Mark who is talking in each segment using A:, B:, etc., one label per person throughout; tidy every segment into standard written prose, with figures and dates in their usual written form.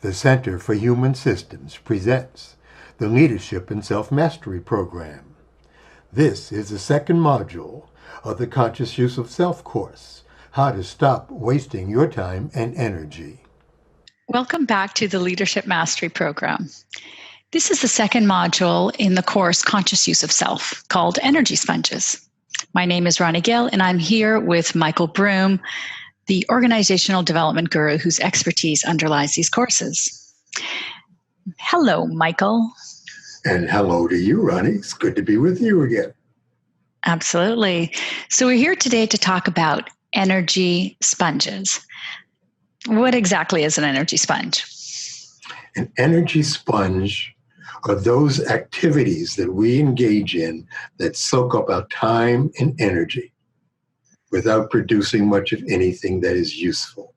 A: The Center for Human Systems presents the Leadership and Self-Mastery Program. This is the second module of the Conscious Use of Self course, How to Stop Wasting Your Time and Energy.
B: Welcome back to the Leadership Mastery Program. This is the second module in the course Conscious Use of Self, called Energy Sponges. My name is Ronnie Gill, and I'm here with Michael Broom, the organizational development guru whose expertise underlies these courses. Hello, Michael.
A: And hello to you, Ronnie. It's good to be with you again.
B: Absolutely. So we're here today to talk about energy sponges. What exactly is an energy sponge?
A: An energy sponge are those activities that we engage in that soak up our time and energy without producing much of anything that is useful.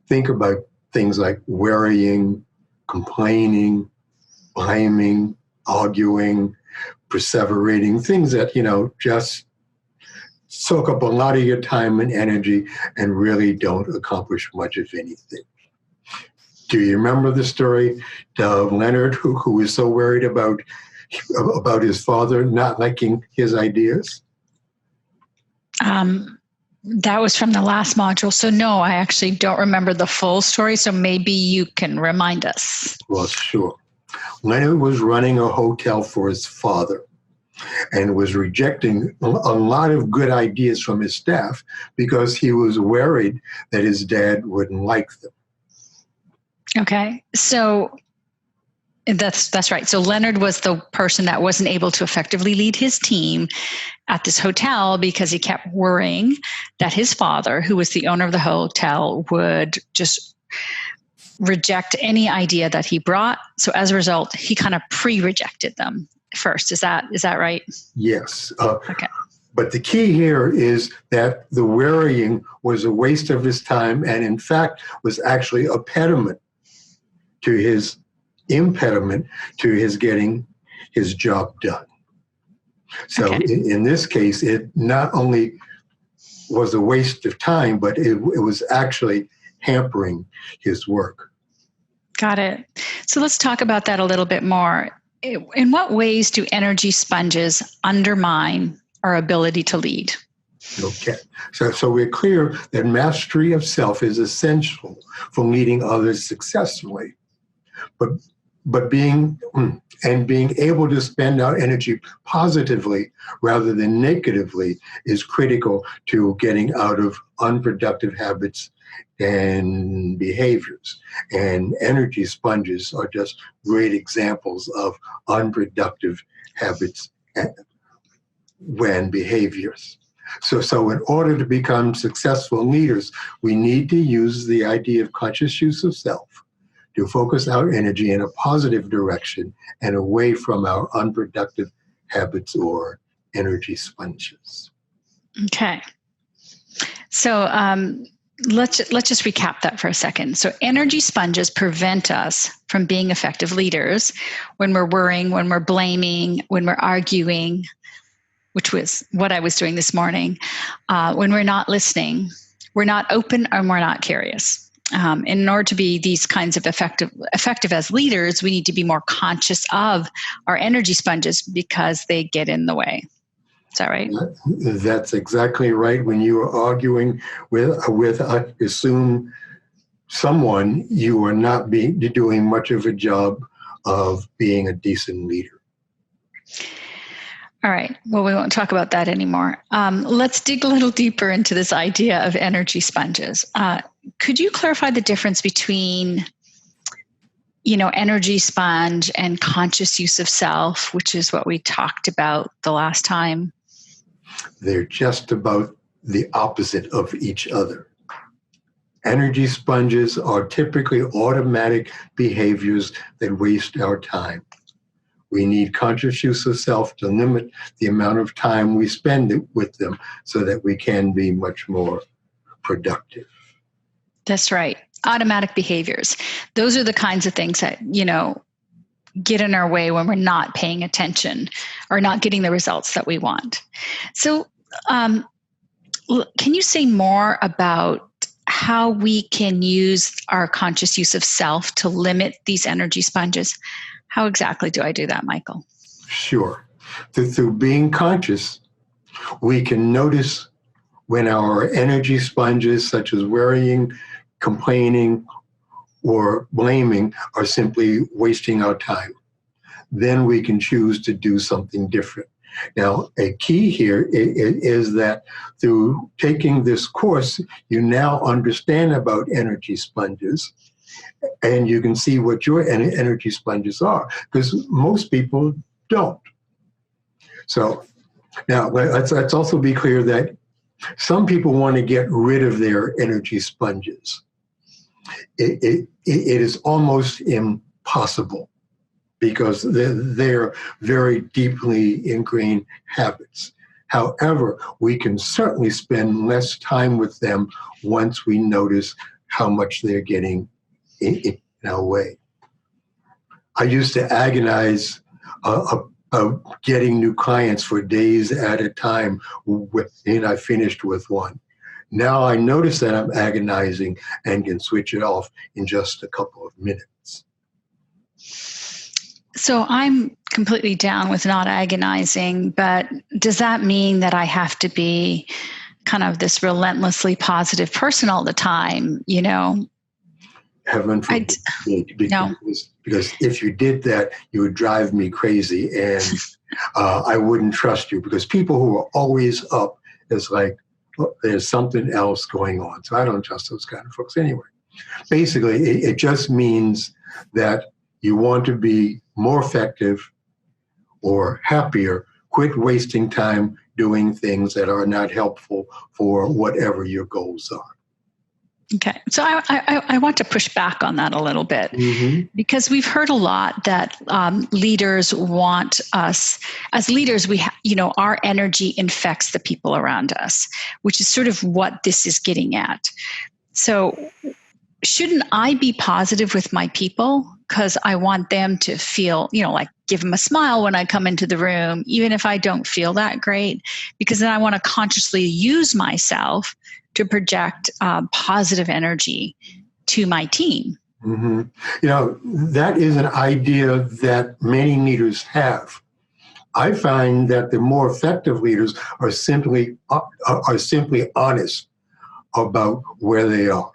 A: Think about things like worrying, complaining, blaming, arguing, perseverating, things that, just soak up a lot of your time and energy and really don't accomplish much of anything. Do you remember the story of Leonard, who was so worried about his father not liking his ideas?
B: That was from the last module. So no, I actually don't remember the full story. So maybe you can remind us.
A: Well, sure. Leonard was running a hotel for his father and was rejecting a lot of good ideas from his staff because he was worried that his dad wouldn't like them.
B: Okay. So that's right. So Leonard was the person that wasn't able to effectively lead his team at this hotel because he kept worrying that his father, who was the owner of the hotel, would just reject any idea that he brought. So as a result, he kind of pre-rejected them first. Is that right?
A: Yes.
B: Okay.
A: But the key here is that the worrying was a waste of his time and in fact was actually a impediment to his getting his job done. So
B: okay.
A: in this case, it not only was a waste of time, but it was actually hampering his work.
B: Got it. So let's talk about that a little bit more. In what ways do energy sponges undermine our ability to lead?
A: Okay. So we're clear that mastery of self is essential for leading others successfully. But being able to spend our energy positively rather than negatively is critical to getting out of unproductive habits and behaviors. And energy sponges are just great examples of unproductive habits and behaviors. So in order to become successful leaders, we need to use the idea of conscious use of self to focus our energy in a positive direction and away from our unproductive habits or energy sponges.
B: Okay. So let's just recap that for a second. So energy sponges prevent us from being effective leaders when we're worrying, when we're blaming, when we're arguing, which was what I was doing this morning, when we're not listening, we're not open, and we're not curious. In order to be these kinds of effective as leaders, we need to be more conscious of our energy sponges because they get in the way. Is that right?
A: That's exactly right. When you are arguing with assume someone, you are not doing much of a job of being a decent leader.
B: All right. Well, we won't talk about that anymore. Let's dig a little deeper into this idea of energy sponges. Could you clarify the difference between, energy sponge and conscious use of self, which is what we talked about the last time?
A: They're just about the opposite of each other. Energy sponges are typically automatic behaviors that waste our time. We need conscious use of self to limit the amount of time we spend with them so that we can be much more productive.
B: That's right. Automatic behaviors. Those are the kinds of things that, get in our way when we're not paying attention or not getting the results that we want. So can you say more about how we can use our conscious use of self to limit these energy sponges. How exactly do I do that, Michael?
A: Sure. Through being conscious, we can notice when our energy sponges, such as worrying, complaining, or blaming, are simply wasting our time. Then we can choose to do something different. Now, a key here is that through taking this course, you now understand about energy sponges, and you can see what your energy sponges are, because most people don't. So now let's also be clear that some people want to get rid of their energy sponges. It is almost impossible because they're very deeply ingrained habits. However, we can certainly spend less time with them once we notice how much they're getting in our way. I used to agonize getting new clients for days at a time, and I finished with one. Now I notice that I'm agonizing and can switch it off in just a couple of minutes.
B: So I'm completely down with not agonizing, but does that mean that I have to be kind of this relentlessly positive person all the time, you know?
A: Heaven forbid, because if you did that, you would drive me crazy, and I wouldn't trust you, because people who are always up, it's like, well, there's something else going on. So I don't trust those kind of folks anyway. Basically, it just means that you want to be more effective or happier. Quit wasting time doing things that are not helpful for whatever your goals are.
B: Okay. So I want to push back on that a little bit, because we've heard a lot that leaders want us, as leaders, our energy infects the people around us, which is sort of what this is getting at. So shouldn't I be positive with my people? Because I want them to feel, like give them a smile when I come into the room, even if I don't feel that great, because then I want to consciously use myself to project positive energy to my team.
A: Mm-hmm. That is an idea that many leaders have. I find that the more effective leaders are simply honest about where they are.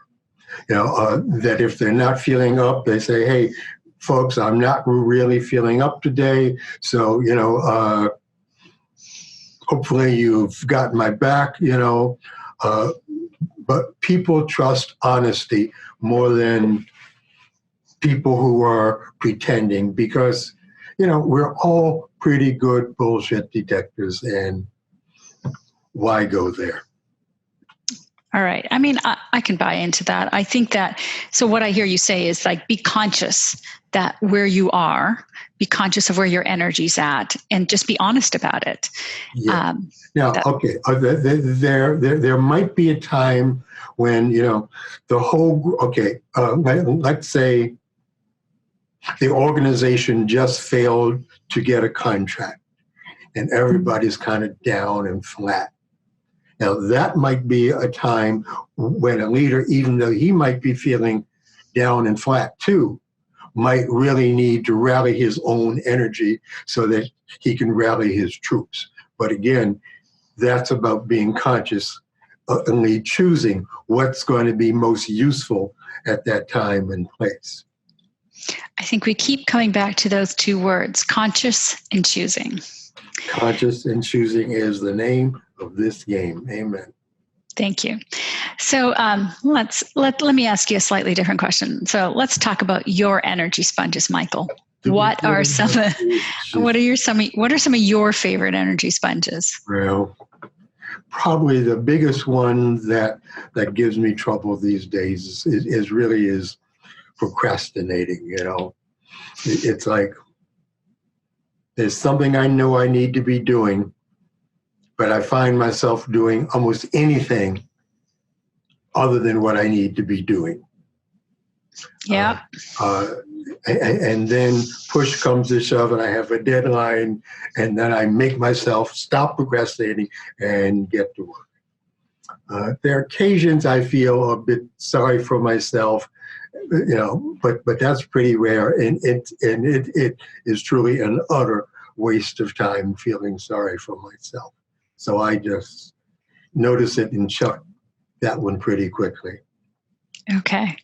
A: That if they're not feeling up, they say, "Hey, folks, I'm not really feeling up today. So, hopefully you've got my back." But people trust honesty more than people who are pretending, because, we're all pretty good bullshit detectors, and why go there?
B: All right. I mean, I can buy into that. I think that, so what I hear you say is like, be conscious that where you are, be conscious of where your energy's at, and just be honest about it.
A: Yeah. Okay. There might be a time when, the whole, let's say the organization just failed to get a contract and everybody's kind of down and flat. Now, that might be a time when a leader, even though he might be feeling down and flat too, might really need to rally his own energy so that he can rally his troops. But again, that's about being conscious and choosing what's going to be most useful at that time and place.
B: I think we keep coming back to those two words, conscious and choosing.
A: Conscious and choosing is the name of this game. Amen.
B: Thank you. So let me ask you a slightly different question. So let's talk about your energy sponges, Michael. What are some of your favorite energy sponges? Well,
A: probably the biggest one that gives me trouble these days is procrastinating. It's like there's something I know I need to be doing, but I find myself doing almost anything other than what I need to be doing.
B: Yeah.
A: And then push comes to shove, and I have a deadline, and then I make myself stop procrastinating and get to work. There are occasions I feel a bit sorry for myself, but that's pretty rare, and it is truly an utter waste of time feeling sorry for myself. So I just notice it and chuck that one pretty quickly.
B: Okay.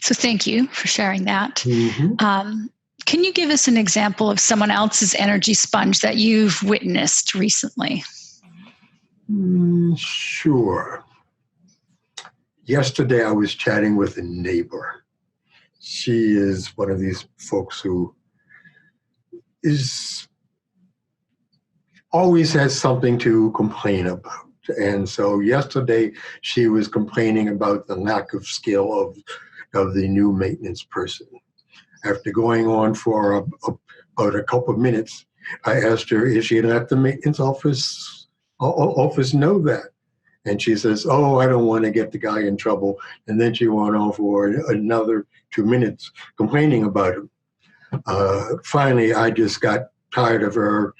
B: So thank you for sharing that.
A: Mm-hmm.
B: Can you give us an example of someone else's energy sponge that you've witnessed recently?
A: Sure. Yesterday I was chatting with a neighbor. She is one of these folks who is always has something to complain about. And so yesterday she was complaining about the lack of skill of the new maintenance person. After going on for about a couple of minutes, I asked her if she let the maintenance office know that. And she says, "Oh, I don't want to get the guy in trouble." And then she went on for another 2 minutes complaining about him. Finally, I just got tired of her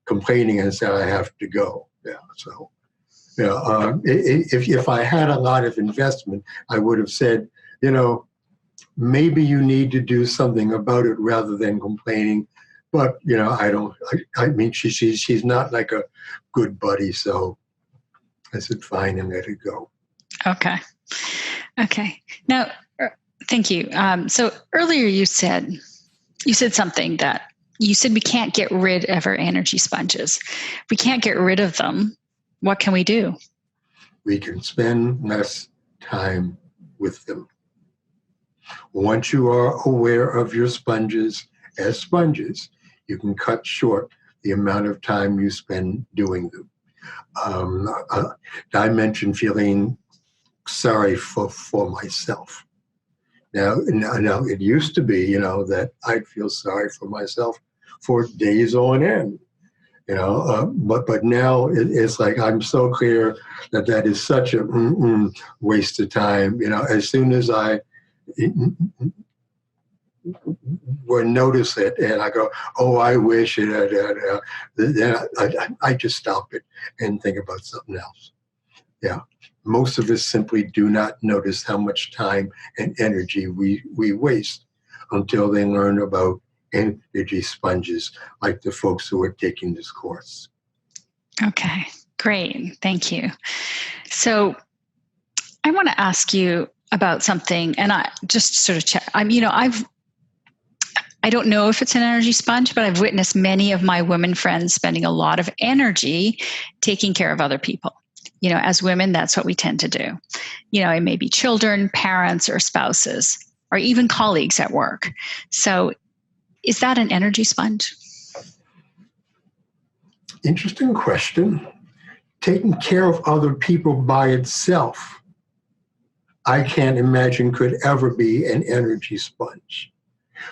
A: complaining and said, "I have to go." Yeah. So, if I had a lot of investment, I would have said, maybe you need to do something about it rather than complaining. But I don't. I mean, she's not like a good buddy, so I said fine and let it go.
B: Okay. Now, thank you. So earlier you said something that you said we can't get rid of our energy sponges. If we can't get rid of them, what can we do?
A: We can spend less time with them. Once you are aware of your sponges as sponges, you can cut short the amount of time you spend doing them. I mentioned feeling sorry for myself. Now, it used to be, that I'd feel sorry for myself for days on end, but now it's like I'm so clear that is such a waste of time. As soon as I would notice it and I go, "Oh, I wish it," then I just stop it and think about something else. Yeah. Most of us simply do not notice how much time and energy we waste until they learn about energy sponges, like the folks who are taking this course.
B: Okay, great. Thank you. So I want to ask you about something, and I just sort of check. I don't know if it's an energy sponge, but I've witnessed many of my women friends spending a lot of energy taking care of other people. As women, that's what we tend to do. It may be children, parents, or spouses, or even colleagues at work. So is that an energy sponge?
A: Interesting question. Taking care of other people by itself, I can't imagine could ever be an energy sponge.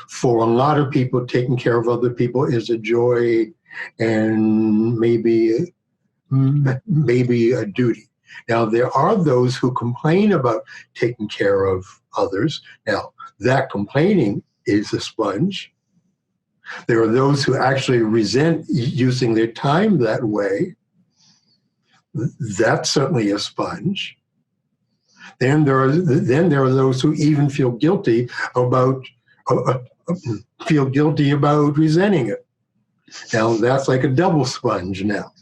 A: For a lot of people, taking care of other people is a joy and maybe a duty. Now, there are those who complain about taking care of others. Now, that complaining is a sponge. There are those who actually resent using their time that way. That's certainly a sponge. Then there are those who even feel guilty about resenting it. Now, that's like a double sponge now.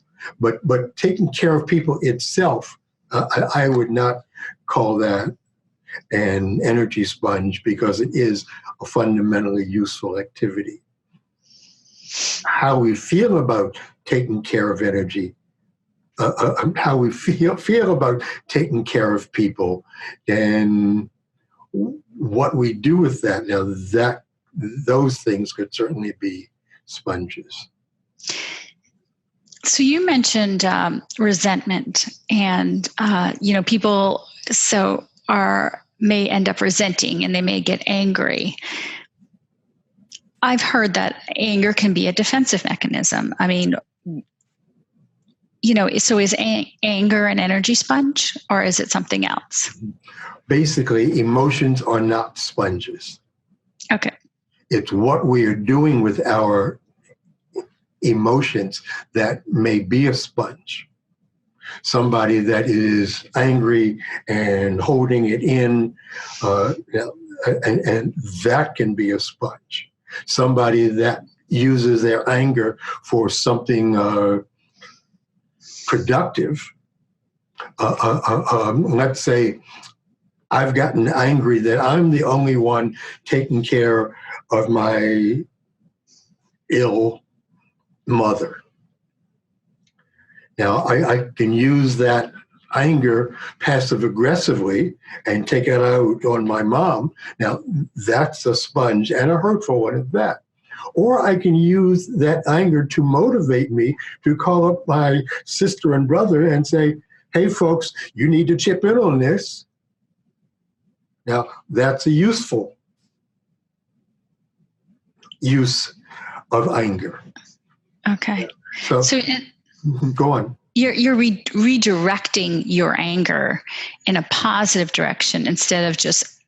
A: But taking care of people itself, I would not call that an energy sponge because it is a fundamentally useful activity. How we feel about taking care of energy, how we feel about taking care of people, and what we do with that. Now, those things could certainly be sponges.
B: So you mentioned resentment, and people may end up resenting, and they may get angry. I've heard that anger can be a defensive mechanism. I mean, so is anger an energy sponge, or is it something else?
A: Basically, emotions are not sponges.
B: Okay.
A: It's what we are doing with our emotions that may be a sponge. Somebody that is angry and holding it in, and that can be a sponge. Somebody that uses their anger for something productive. Let's say I've gotten angry that I'm the only one taking care of my ill mother. Now, I can use that anger passive aggressively and take it out on my mom. Now, that's a sponge and a hurtful one at that. Or I can use that anger to motivate me to call up my sister and brother and say, hey, folks, you need to chip in on this. Now, that's a useful use of anger.
B: Okay.
A: So go on.
B: You're redirecting your anger in a positive direction instead of just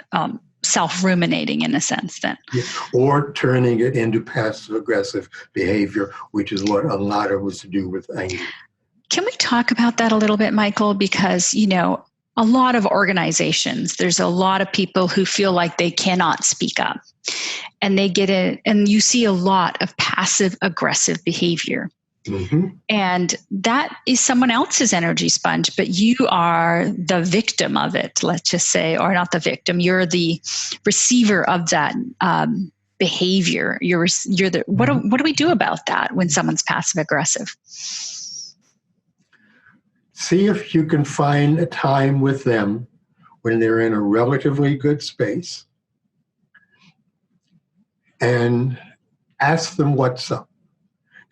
B: self-ruminating in a sense then.
A: Yeah. Or turning it into passive-aggressive behavior, which is what a lot of us do with anger.
B: Can we talk about that a little bit, Michael? Because, you know, a lot of organizations, there's a lot of people who feel like they cannot speak up. And they get in, and you see a lot of passive-aggressive behavior.
A: Mm-hmm.
B: And that is someone else's energy sponge, but you are the victim of it, let's just say, or not the victim, you're the receiver of that behavior. What do we do about that when someone's passive aggressive?
A: See if you can find a time with them when they're in a relatively good space and ask them what's up.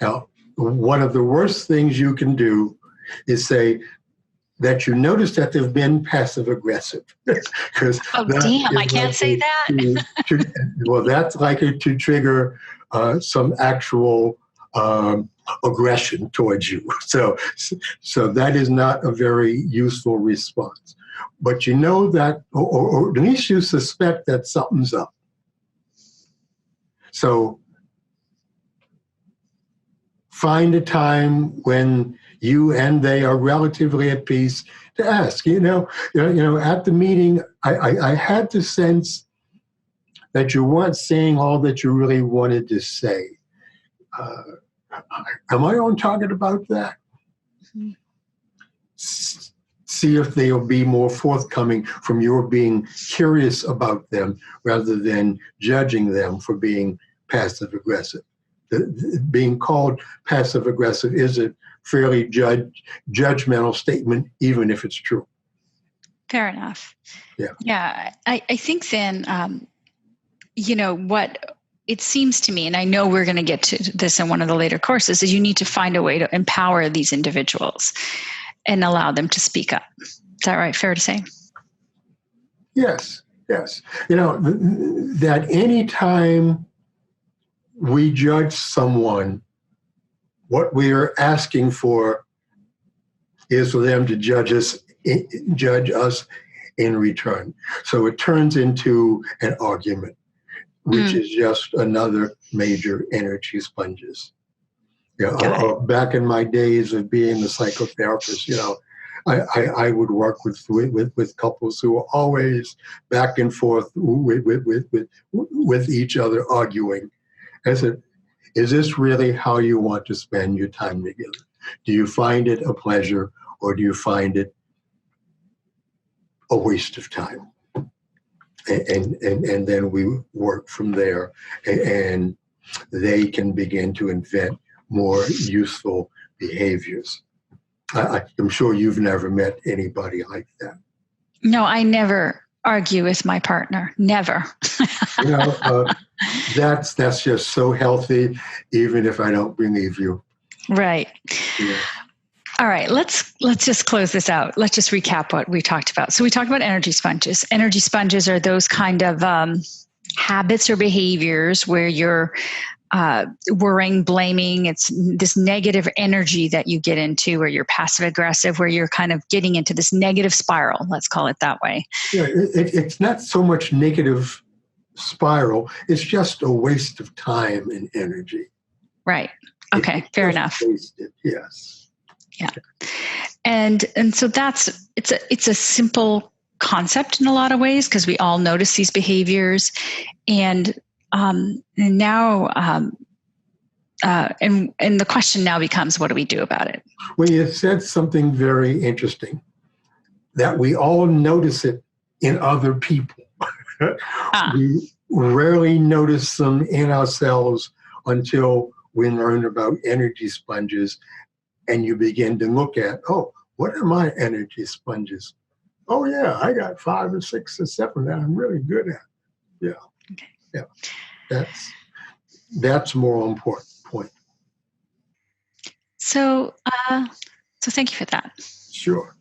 A: Now, one of the worst things you can do is say that you notice that they've been passive aggressive.
B: Damn, I can't say that.
A: Well, that's likely to trigger some actual aggression towards you. So that is not a very useful response. But you know that, or at least you suspect that something's up. So find a time when you and they are relatively at peace to ask. You know, at the meeting, I had the sense that you weren't saying all that you really wanted to say. Am I on target about that? Mm-hmm. See if they'll be more forthcoming from your being curious about them rather than judging them for being passive aggressive. Being called passive aggressive is a fairly judgmental statement, even if it's true.
B: Fair enough.
A: Yeah.
B: Yeah. I think then, what it seems to me, and I know we're going to get to this in one of the later courses, is you need to find a way to empower these individuals and allow them to speak up. Is that right? Fair to say?
A: Yes. That any time we judge someone, what we are asking for is for them to judge us in return. So it turns into an argument, which is just another major energy sponges. Back in my days of being a psychotherapist, I would work with couples who were always back and forth with each other arguing. I said, is this really how you want to spend your time together? Do you find it a pleasure or do you find it a waste of time? And then we work from there, and they can begin to invent more useful behaviors. I'm sure you've never met anybody like that.
B: No, I never argue with my partner. Never.
A: That's just so healthy, even if I don't believe you.
B: Right.
A: Yeah.
B: All right, let's just close this out. Let's just recap what we talked about. So we talked about energy sponges. Energy sponges are those kind of habits or behaviors where you're worrying, blaming. It's this negative energy that you get into, where you're passive aggressive, where you're kind of getting into this negative spiral. Let's call it that way.
A: Yeah, it's not so much negative spiral. It's just a waste of time and energy.
B: Right. Okay. Fair enough.
A: Wasted. Yes.
B: Yeah. And so it's a simple concept in a lot of ways, because we all notice these behaviors, and now and the question now becomes, what do we do about it?
A: Well, you said something very interesting, that we all notice it in other people. We rarely notice them in ourselves until we learn about energy sponges, and you begin to look at, oh, what are my energy sponges? Oh yeah, I got 5 or 6 or 7 that I'm really good at. Yeah,
B: Okay.
A: yeah, that's more important point.
B: So thank you for that.
A: Sure.